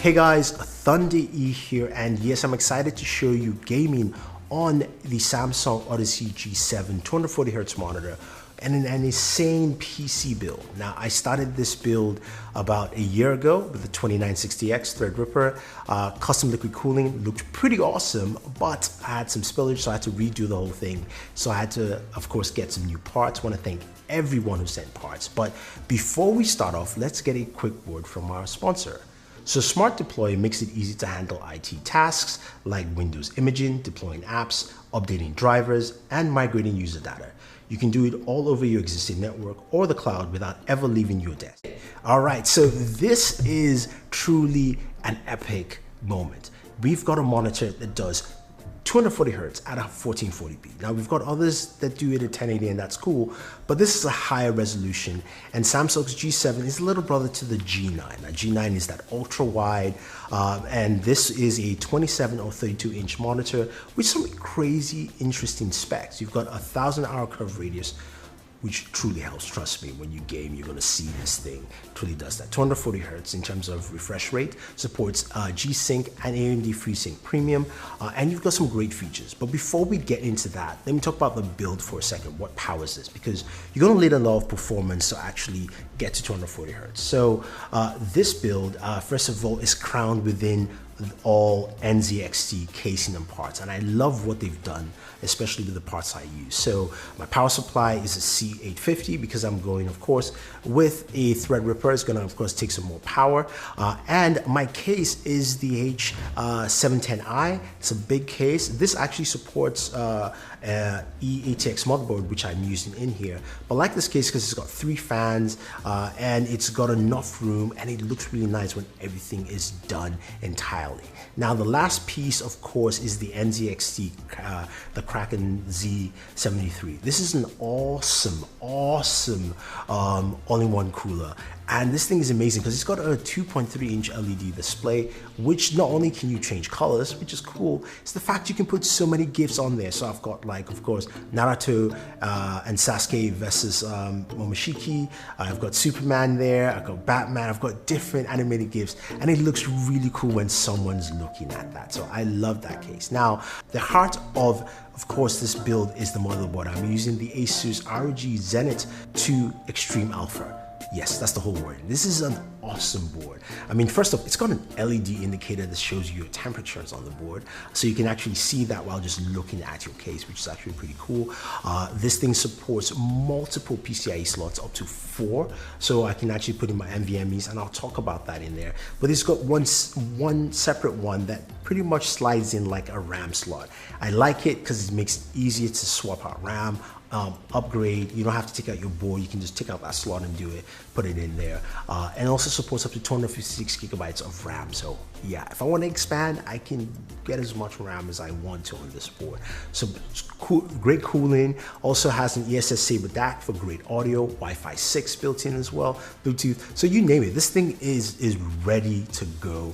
Hey guys, Thunder E here, and yes, I'm excited to show you gaming on the Samsung Odyssey G7 240Hz monitor and an insane PC build. Now, I started this build about a year ago with the 2960X Threadripper. Custom liquid cooling looked pretty awesome, but I had some spillage, so I had to redo the whole thing. So I had to, of course, get some new parts. I want to thank everyone who sent parts. But before we start off, let's get a quick word from our sponsor. So Smart Deploy makes it easy to handle IT tasks like Windows imaging, deploying apps, updating drivers, and migrating user data. You can do it all over your existing network or the cloud without ever leaving your desk. All right, so this is truly an epic moment. We've got a monitor that does 240 Hz at a 1440p. Now we've got others that do it at 1080 and that's cool, but this is a higher resolution, and Samsung's G7 is a little brother to the G9. Now G9 is that ultra wide, and this is a 27 or 32 inch monitor with some crazy interesting specs. You've got 1,000-hour curve radius, which truly helps. Trust me, when you game, you're gonna see this thing. It truly does that. 240 Hz in terms of refresh rate, supports G-Sync and AMD FreeSync Premium, and you've got some great features. But before we get into that, let me talk about the build for a second. What powers this? Because you're gonna need a lot of performance to actually get to 240 Hz. So this build, first of all, is crowned within all NZXT casing and parts, and I love what they've done, especially with the parts I use. So my power supply is a C850 because I'm going, of course, with a Threadripper. It's gonna, of course, take some more power, and my case is the H710i. It's a big case. This actually supports E-ATX motherboard, which I'm using in here, but I like this case because it's got 3 fans and it's got enough room, and it looks really nice when everything is done entirely. Now the last piece, of course, is the NZXT, the Kraken Z73. This is an awesome all-in-one cooler, and this thing is amazing because it's got a 2.3-inch LED display, which not only can you change colors, which is cool, it's the fact you can put so many GIFs on there. So I've got, like, of course, Naruto and Sasuke versus Momoshiki. I've got Superman there, I've got Batman, I've got different animated GIFs, and it looks really cool when someone's looking at that. So I love that case. Now, the heart of course, this build is the motherboard. I'm using the Asus ROG Zenith 2 Extreme Alpha. Yes, that's the whole word. This is an awesome board. I mean, first off, it's got an LED indicator that shows you your temperatures on the board, so you can actually see that while just looking at your case, which is actually pretty cool. This thing supports multiple PCIe slots, up to 4, so I can actually put in my NVMe's, and I'll talk about that in there. But it's got one separate one that pretty much slides in like a RAM slot. I like it because it makes it easier to swap out RAM, upgrade. You don't have to take out your board, you can just take out that slot and do it, put it in there, and also supports up to 256 gigabytes of RAM. So yeah, if I want to expand, I can get as much RAM as I want to on this board. So cool, great cooling. Also has an ESS Saber DAC for great audio, Wi-Fi 6 built in as well, Bluetooth. So you name it, this thing is ready to go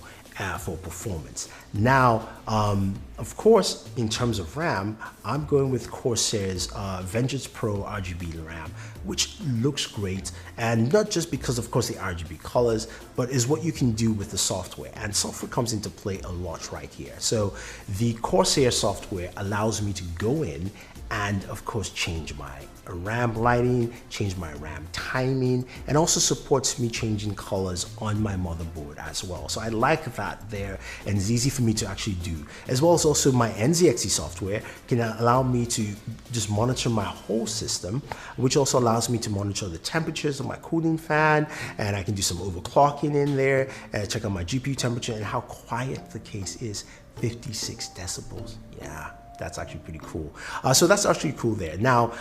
for performance. Now, of course, in terms of RAM, I'm going with Corsair's Vengeance Pro RGB RAM, which looks great, and not just because, of course, the RGB colors, but is what you can do with the software, and software comes into play a lot right here. So the Corsair software allows me to go in and, of course, change my RAM lighting, change my RAM timing, and also supports me changing colors on my motherboard as well. So I like that there, and it's easy for me to actually do. As well as also my NZXT software can allow me to just monitor my whole system, which also allows me to monitor the temperatures of my cooling fan, and I can do some overclocking in there, and check out my GPU temperature and how quiet the case is. 56 decibels, yeah. That's actually pretty cool. So that's actually cool there. Now,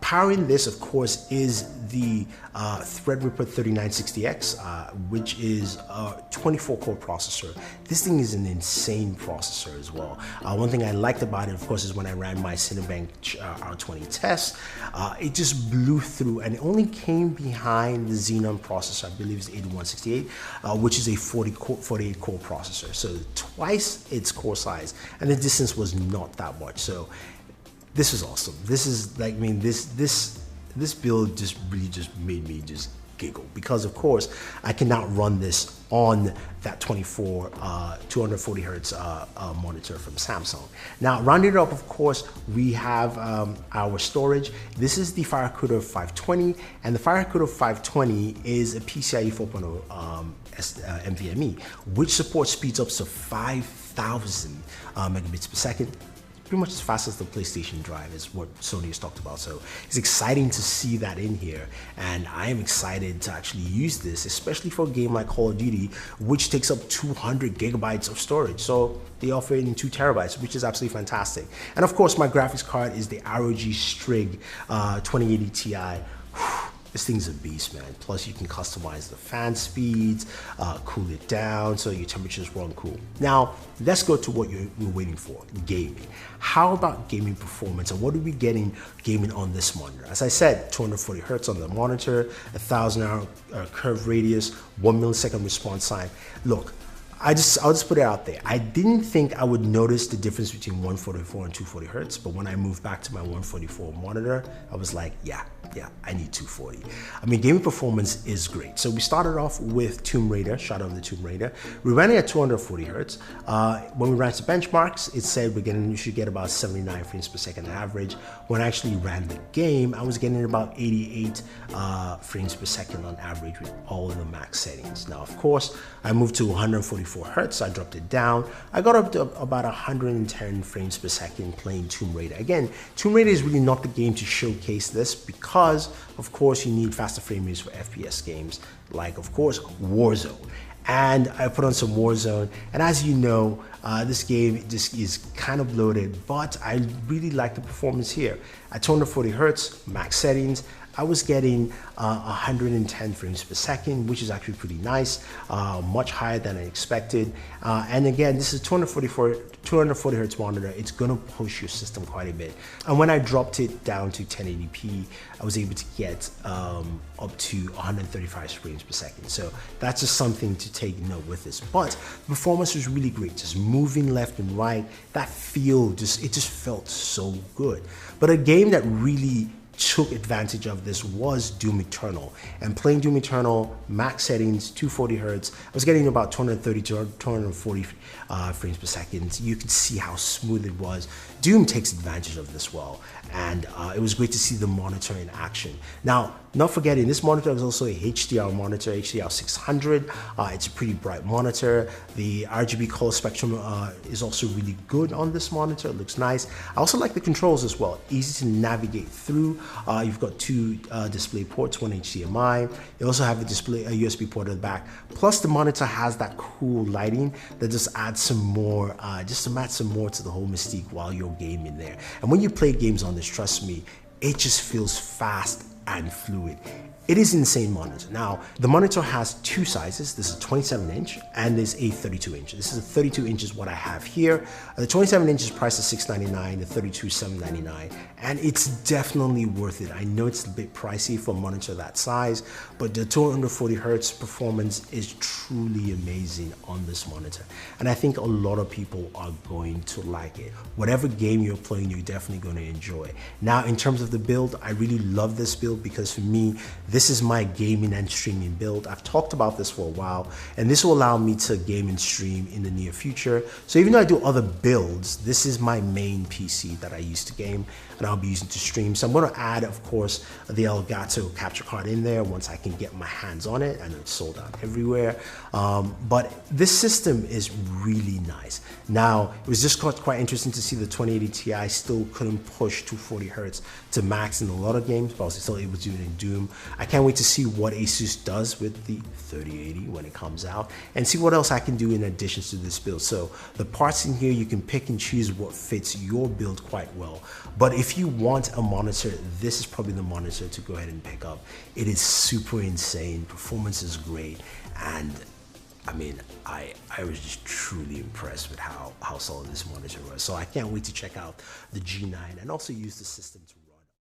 powering this, of course, is the Threadripper 3960X, which is a 24-core processor. This thing is an insane processor as well. One thing I liked about it, of course, is when I ran my Cinebench R20 test, it just blew through, and it only came behind the Xenon processor, I believe it's 8168, which is a 48-core processor. So twice its core size, and the distance was not that much. So this is awesome. This is like, I mean, this build just really just made me just giggle because of course I can now run this on that 240 hertz monitor from Samsung. Now rounding it up, of course, we have our storage. This is the FireCuda 520, and the FireCuda 520 is a PCIe 4.0 NVMe, which supports speeds up to 5,000 megabits per second. Pretty much as fast as the PlayStation Drive is what Sony has talked about. So it's exciting to see that in here, and I am excited to actually use this, especially for a game like Call of Duty, which takes up 200 gigabytes of storage. So they offer it in 2 terabytes, which is absolutely fantastic. And of course, my graphics card is the ROG Strix 2080 Ti. This thing's a beast, man. Plus you can customize the fan speeds, cool it down so your temperatures run cool. Now, let's go to what you're waiting for, gaming. How about gaming performance, and what are we getting gaming on this monitor? As I said, 240 hertz on the monitor, 1,000 hour curve radius, 1 millisecond response time. Look, I'll just put it out there. I didn't think I would notice the difference between 144 and 240 hertz, but when I moved back to my 144 monitor, I was like, yeah, I need 240. I mean, gaming performance is great. So we started off with Tomb Raider, Shadow of the Tomb Raider. We ran it at 240 hertz. When we ran the benchmarks, it said you should get about 79 frames per second average. When I actually ran the game, I was getting about 88 frames per second on average with all of the max settings. Now, of course, I moved to 144 hertz. I dropped it down. I got up to about 110 frames per second playing Tomb Raider. Again, Tomb Raider is really not the game to showcase this because, of course, you need faster frame rates for FPS games like, of course, Warzone. And I put on some Warzone, and as you know, this game just is kind of bloated, but I really like the performance here. At 240 hertz, max settings, I was getting 110 frames per second, which is actually pretty nice, much higher than I expected. And again, this is 240 hertz monitor. It's gonna push your system quite a bit. And when I dropped it down to 1080p, I was able to get up to 135 frames per second. So that's just something to take note with this. But the performance was really great, just moving left and right. That feel, it just felt so good. But a game that really took advantage of this was Doom Eternal. And playing Doom Eternal, max settings, 240 hertz, I was getting about 230 to 240 frames per second. You could see how smooth it was. Doom takes advantage of this well, and it was great to see the monitor in action. Now, not forgetting, this monitor is also a HDR monitor, HDR 600. It's a pretty bright monitor. The RGB color spectrum is also really good on this monitor. It looks nice. I also like the controls as well. Easy to navigate through. You've got 2 display ports, 1 HDMI. You also have a USB port at the back. Plus, the monitor has that cool lighting that just adds some more, to the whole mystique while you're gaming there. And when you play games on this, trust me, it just feels fast and fluid. It is an insane monitor. Now, the monitor has 2 sizes. This is a 27 inch and there's a 32 inch. This is a 32 inch is what I have here. The 27 inch is priced at $699, the 32 $799, and it's definitely worth it. I know it's a bit pricey for a monitor that size, but the 240 hertz performance is truly amazing on this monitor. And I think a lot of people are going to like it. Whatever game you're playing, you're definitely going to enjoy. Now, in terms of the build, I really love this build because for me, this is my gaming and streaming build. I've talked about this for a while, and this will allow me to game and stream in the near future. So even though I do other builds, this is my main PC that I use to game, and I'll be using to stream. So I'm going to add, of course, the Elgato capture card in there once I can get my hands on it. I know it's sold out everywhere, but this system is really nice. Now, it was just quite interesting to see the 2080 Ti still couldn't push 240 hertz to max in a lot of games, but I was still able to do it in Doom. I can't wait to see what Asus does with the 3080 when it comes out, and see what else I can do in addition to this build. So the parts in here, you can pick and choose what fits your build quite well. But if you want a monitor, this is probably the monitor to go ahead and pick up. It is super insane, performance is great, and I mean, I was just truly impressed with how solid this monitor was. So I can't wait to check out the G9 and also use the system to